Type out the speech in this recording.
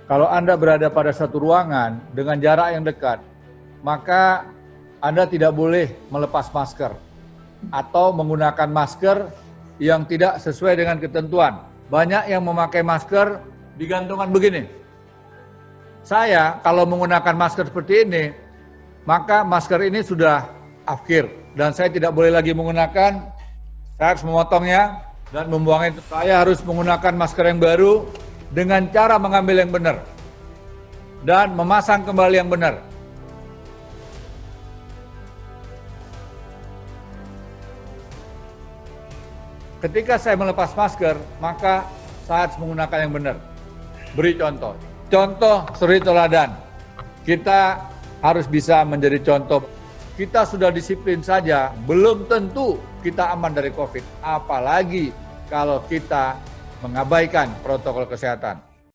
Kalau Anda berada pada satu ruangan dengan jarak yang dekat, maka Anda tidak boleh melepas masker atau menggunakan masker yang tidak sesuai dengan ketentuan. Banyak yang memakai masker digantungan begini. Saya kalau menggunakan masker seperti ini, maka masker ini sudah akhir dan saya tidak boleh lagi menggunakan. Saya harus memotongnya dan membuangnya. Saya harus menggunakan masker yang baru dengan cara mengambil yang benar dan memasang kembali yang benar. Ketika saya melepas masker, maka saya harus menggunakan yang benar. Beri contoh. Contoh suri teladan. Kita harus bisa menjadi contoh. Kita sudah disiplin saja, belum tentu kita aman dari COVID. Apalagi kalau kita mengabaikan protokol kesehatan.